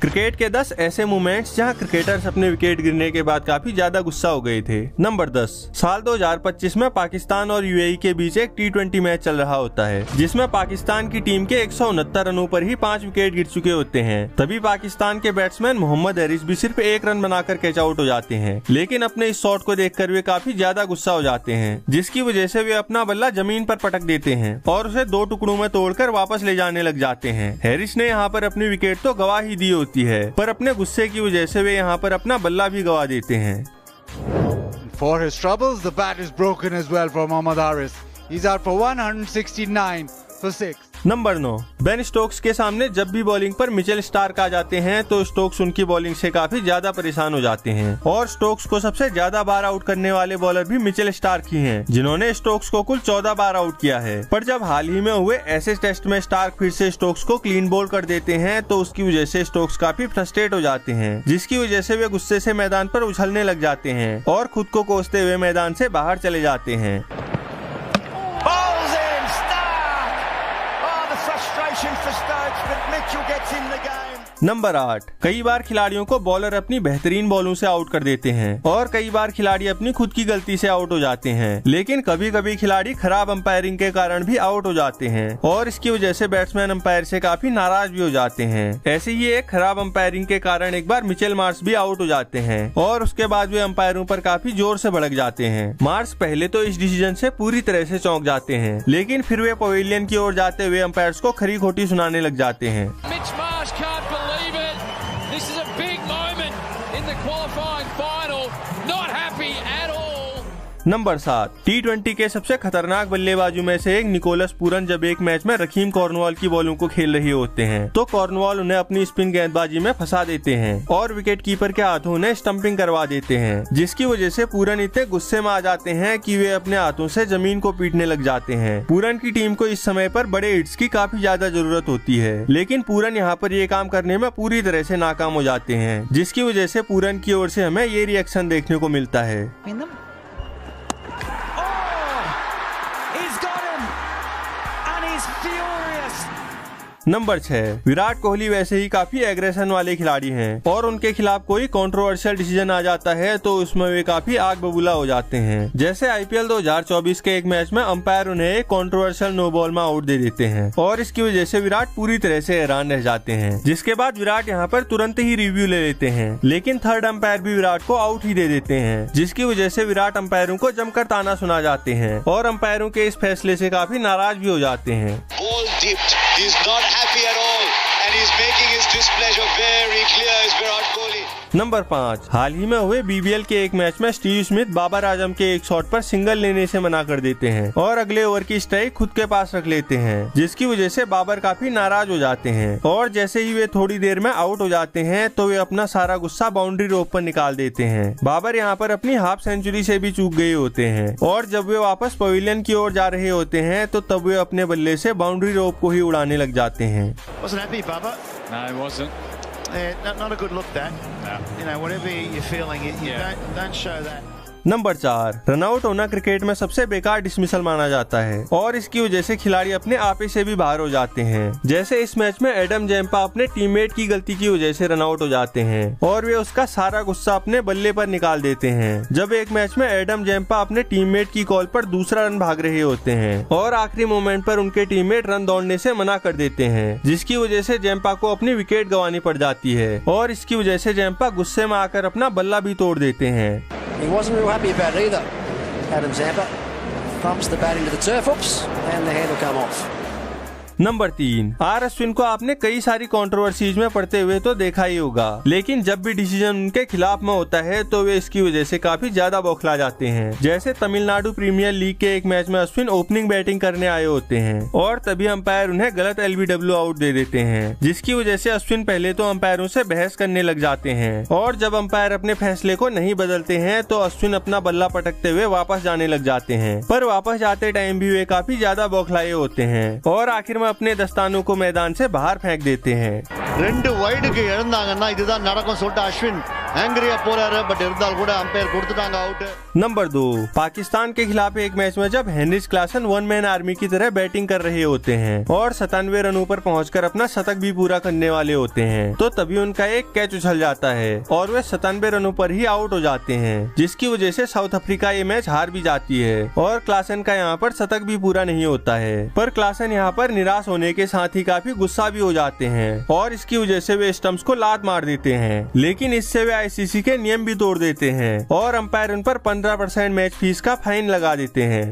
Cricket के 10 ऐसे moments जहां क्रिकेटर्स अपने विकेट गिरने के बाद काफी ज्यादा गुस्सा हो गए थे। नंबर 10, साल 2025 में पाकिस्तान और यूएई के बीच एक T20 मैच चल रहा होता है, जिसमें पाकिस्तान की टीम के 169 रनों पर ही 5 विकेट गिर चुके होते हैं। तभी पाकिस्तान के बैट्समैन मोहम्मद हैरिस भी सिर्फ 1 रन बनाकर कैच आउट हो जाते हैं, लेकिन अपने इस शॉट को देखकर वे काफी ज्यादा गुस्सा हो जाते हैं, जिसकी वजह से वे अपना बल्ला जमीन पर पटक देते हैं और उसे 2 टुकड़ों में तोड़कर वापस ले जाने लग जाते हैं। हैरिस ने यहाँ पर अपनी विकेट तो गवा ही दी होती है, पर अपने गुस्से की वजह से वे यहाँ पर अपना बल्ला भी गवा देते हैं। For his troubles, the bat is broken as well for Mohammad Haris. He's out for 169 for 6. Number 9, Ben Stokes के सामने जब भी बॉलिंग पर मिचेल स्टार्क आ जाते हैं तो स्टोक्स उनकी बॉलिंग से काफी ज्यादा परेशान हो जाते हैं और स्टोक्स को सबसे ज्यादा बार आउट करने वाले बॉलर भी मिचेल स्टार्क ही हैं, जिन्होंने स्टोक्स को कुल 14 बार आउट किया है। पर जब हाल ही में हुए ऐसे टेस्ट में स्टार्क फिर से स्टोक्स को क्लीन बोल्ड कर देते हैं तो उसकी वजह से स्टोक्स काफी फ्रस्ट्रेट हो जाते हैं, जिसकी वजह से वे गुस्से से मैदान पर उछलने लग जाते हैं और खुद को कोसते हुए मैदान से बाहर चले जाते हैं। नंबर 8, कई बार खिलाड़ियों को बॉलर अपनी बेहतरीन बॉलों से आउट कर देते हैं और कई बार खिलाड़ी अपनी खुद की गलती से आउट हो जाते हैं, लेकिन कभी कभी खिलाड़ी खराब अंपायरिंग के कारण भी आउट हो जाते हैं और इसकी वजह से बैट्समैन अंपायर से काफी नाराज भी हो जाते हैं। ऐसे ही एक खराब अंपायरिंग के कारण एक बार मिचेल मार्श भी आउट हो जाते हैं और उसके बाद वे अंपायरों पर काफी जोर से भड़क जाते हैं। मार्श पहले तो इस डिसीजन से पूरी तरह से चौंक जाते हैं, लेकिन फिर वे पवेलियन की ओर जाते हुए अंपायर्स को खरी खोटी सुनाने लग जाते हैं। This is a big moment in the qualifying final. Not happy at all. Number 7, T20 के सबसे खतरनाक बल्लेबाजों में से एक निकोलस पूरन जब एक मैच में रकीम कॉर्नवॉल की बॉलों को खेल रहे होते हैं तो कॉर्नवॉल उन्हें अपनी स्पिन गेंदबाजी में फंसा देते हैं और विकेट कीपर के हाथों उन्हें स्टंपिंग करवा देते हैं, जिसकी वजह से पूरन इतने गुस्से में आ जाते हैं कि वे अपने हाथों से जमीन को पीटने लग जाते हैं। पूरन की टीम को इस समय पर बड़े हिट्स की काफी ज्यादा जरूरत होती है, लेकिन पूरन यहाँ पर ये काम करने में पूरी तरह से नाकाम हो जाते हैं, जिसकी वजह से पूरन की ओर से हमें ये रिएक्शन देखने को मिलता है। नंबर 6, विराट कोहली वैसे ही काफी एग्रेशन वाले खिलाड़ी हैं और उनके खिलाफ कोई कंट्रोवर्शियल डिसीजन आ जाता है तो उसमें वे काफी आग बबूला हो जाते हैं। जैसे आईपीएल 2024 के एक मैच में अंपायर उन्हें एक कंट्रोवर्शियल नो बॉल में आउट दे देते हैं और इसकी वजह से विराट पूरी तरह से हैरान रह जाते हैं, जिसके बाद विराट यहाँ पर तुरंत ही रिव्यू ले लेते हैं, लेकिन थर्ड अंपायर भी विराट को आउट ही दे देते हैं, जिसकी वजह से विराट अंपायरों को जमकर ताना सुना जाते हैं और अंपायरों के इस फैसले से काफी नाराज भी हो जाते हैं। He's not happy at all and he's making his displeasure very clear as Virat Kohli. Number 5, हाल ही में हुए बीबीएल के एक मैच में स्टीव स्मिथ बाबर आजम के एक शॉट पर सिंगल लेने से मना कर देते हैं और अगले ओवर की स्ट्राइक खुद के पास रख लेते हैं, जिसकी वजह से बाबर काफी नाराज हो जाते हैं और जैसे ही वे थोड़ी देर में आउट हो जाते हैं तो वे अपना सारा गुस्सा बाउंड्री रोप पर निकाल देते हैं। बाबर यहाँ पर अपनी हाफ सेंचुरी से भी चूक गए होते हैं और जब वे वापस पवेलियन की ओर जा रहे होते हैं तो तब वे अपने बल्ले से बाउंड्री रोप को ही उड़ाने लग जाते हैं। No, it wasn't. Not a good look, that. No. You know, whatever you're feeling, don't show that. Number 4, run out होना क्रिकेट में सबसे बेकार डिसमिसल माना जाता है और इसकी वजह से खिलाड़ी अपने आपे से भी बाहर हो जाते हैं। जैसे इस मैच में एडम जैम्पा अपने टीममेट की गलती की वजह से रनआउट हो जाते हैं और वे उसका सारा गुस्सा अपने बल्ले पर निकाल देते हैं। जब एक मैच में एडम जैम्पा अपने टीममेट की कॉल पर दूसरा रन भाग रहे होते हैं और आखिरी मोमेंट पर उनके टीममेट रन दौड़ने से मना कर देते हैं, जिसकी वजह से जैम्पा को अपनी विकेट गंवानी पड़ जाती है और इसकी वजह से जैम्पा गुस्से में आकर अपना बल्ला भी तोड़ देते हैं। He wasn't real happy about it either. Adam Zampa thumps the bat into the turf, oops, and the handle come off. Number 3, R Ashwin को आपने कई सारी कंट्रोवर्सीज में पढ़ते हुए तो देखा ही होगा, लेकिन जब भी डिसीजन उनके खिलाफ में होता है तो वे इसकी वजह से काफी ज्यादा बौखला जाते हैं। जैसे तमिलनाडु प्रीमियर लीग के एक मैच में अश्विन ओपनिंग बैटिंग करने आए होते हैं और तभी अंपायर उन्हें गलत LBW आउट दे देते हैं, जिसकी वजह से अश्विन पहले तो अंपायरों से बहस करने लग जाते हैं और जब अंपायर अपने फैसले को नहीं बदलते हैं तो अश्विन अपना बल्ला पटकते हुए वापस जाने लग जाते हैं, पर वापस जाते टाइम भी वे काफी ज्यादा बौखलाए होते हैं और आखिर में अपने दस्तानों को मैदान से बाहर फेंक देते हैं। 2 वाइड के இழந்தாங்கன்னா இதுதான் நடக்கும் சொல்லிட்டு அஸ்வின் ஆங்கிரியா போறாரு. பட் இருந்தால் கூட அம்பையர் கொடுத்துட்டாங்க அவுட். नंबर 2, पाकिस्तान के खिलाफ एक मैच में जब Heinrich Klaasen one man army की तरह बैटिंग कर रहे होते हैं और 97 रनों पर पहुंचकर अपना शतक भी पूरा करने वाले होते हैं, तो तभी उनका एक कैच उछल जाता है और वे 97 रनों पर ही आउट हो जाते हैं, जिसकी वजह से साउथ अफ्रीका ये मैच हार भी जाती है और क्लासन का यहाँ पर शतक भी पूरा नहीं होता है। पर क्लासन यहाँ पर निराश होने के साथ ही काफी गुस्सा भी हो जाते हैं और इसकी वजह से वे स्टंप्स को लात मार देते हैं, लेकिन इससे वे आईसीसी के नियम भी तोड़ देते हैं और अंपायर उन पर 15% मैच फीस का फाइन लगा देते हैं।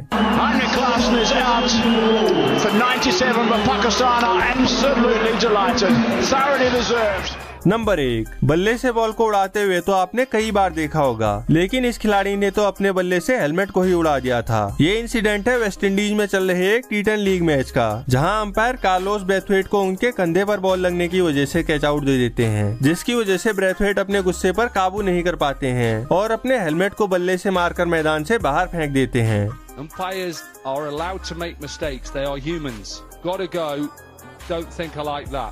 नंबर 1, बल्ले से बॉल को उड़ाते हुए तो आपने कई बार देखा होगा, लेकिन इस खिलाड़ी ने तो अपने बल्ले से हेलमेट को ही उड़ा दिया था। ये इंसिडेंट है वेस्ट इंडीज में चल रहे एक T10 लीग मैच का, जहां अंपायर कार्लोस ब्रेथवेट को उनके कंधे पर बॉल लगने की वजह से कैच आउट दे देते हैं, जिसकी वजह से ब्रेथवेट अपने गुस्से पर काबू नहीं कर पाते हैं और अपने हेलमेट को बल्ले से मारकर मैदान से बाहर फेंक देते हैं। Umpires are allowed to make mistakes. They are humans. Gotta go. Don't think I like that.